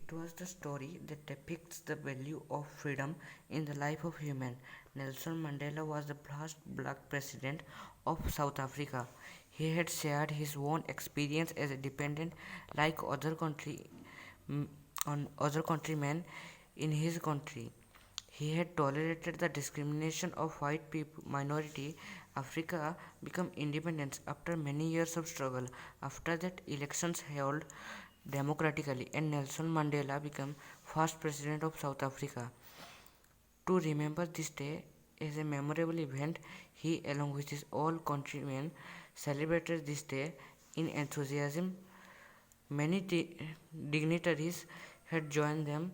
It was the story that depicts the value of freedom in the life of human. Nelson Mandela was the last black president of South Africa. He had shared his own experience as a dependent like mm, on other countrymen in his country. He had tolerated the discrimination of white people minority. Africa became independent after many years of struggle. After that, elections held democratically, and Nelson Mandela became first president of South Africa. To remember this day as a memorable event, he, along with his all countrymen, celebrated this day in enthusiasm. Many dignitaries had joined them.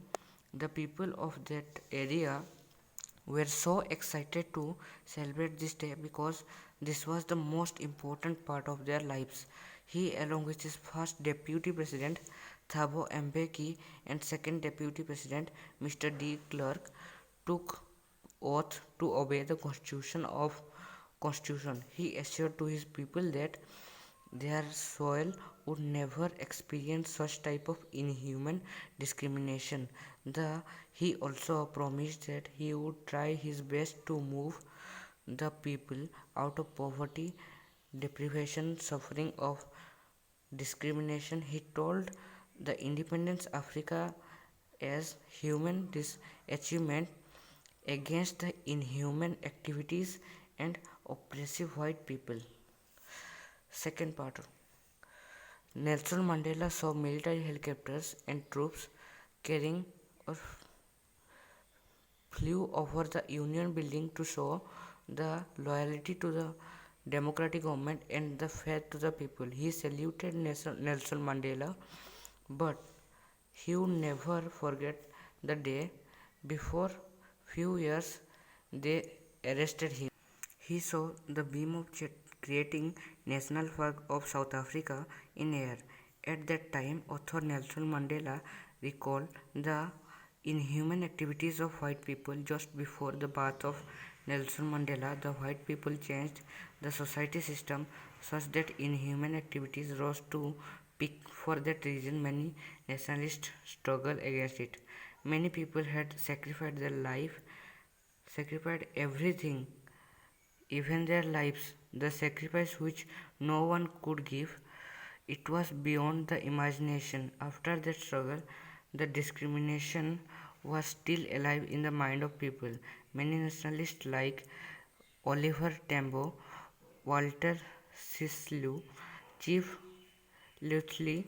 The people of that area were so excited to celebrate this day because this was the most important part of their lives. He, along with his first deputy president Thabo Mbeki and second deputy president Mr. D. Klerk, took oath to obey the constitution. He assured to his people that their soil would never experience such type of inhuman discrimination. He also promised that he would try his best to move the people out of poverty, deprivation, suffering of discrimination. He told the Independence Africa as human this achievement against the inhuman activities and oppressive white people. Second part. Nelson Mandela saw military helicopters and troops carrying or flew over the Union building to show the loyalty to the democratic government and the faith to the people. He saluted Nelson Mandela, but he would never forget the day before few years they arrested him. He saw the beam of jet creating national flag of South Africa in air. At that time, author Nelson Mandela recalled the inhuman activities of white people. Just before the birth of Nelson Mandela, the white people changed the society system such that inhuman activities rose to peak. For that reason, many nationalists struggled against it. Many people had sacrificed their life, sacrificed everything, even their lives, the sacrifice which no one could give. It was beyond the imagination. After that struggle, the discrimination was still alive in the mind of people. Many nationalists like Oliver Tambo, Walter Sisulu, Chief Lutley,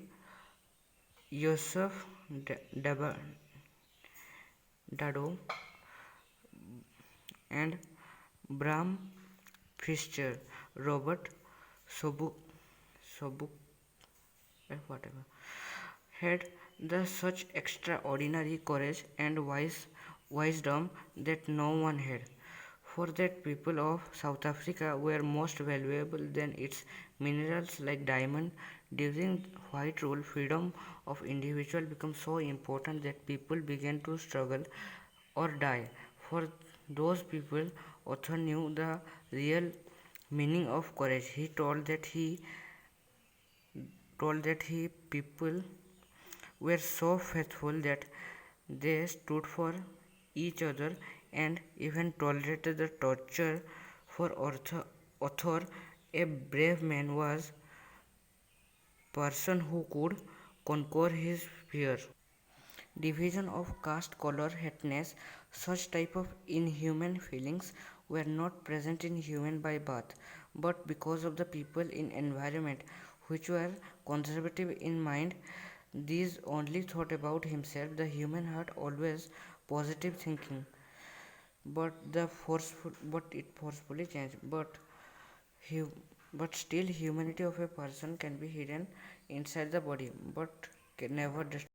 Yosef Dado, and Bram Fischer, Robert Sobuk, whatever, had the such extraordinary courage and wisdom that no one had. For that people of South Africa were most valuable than its minerals like diamond. During white rule, freedom of individual became so important that people began to struggle or die. For those people, author knew the real meaning of courage. He told that people were so faithful that they stood for each other and even tolerated the torture. For author, a brave man was person who could conquer his fear. Division of caste, color, happiness, such type of inhuman feelings were not present in human by birth, but because of the people in environment which were conservative in mind, these only thought about himself. The human heart always positive thinking, but it forcefully changed. But still, humanity of a person can be hidden inside the body, but can never destroy.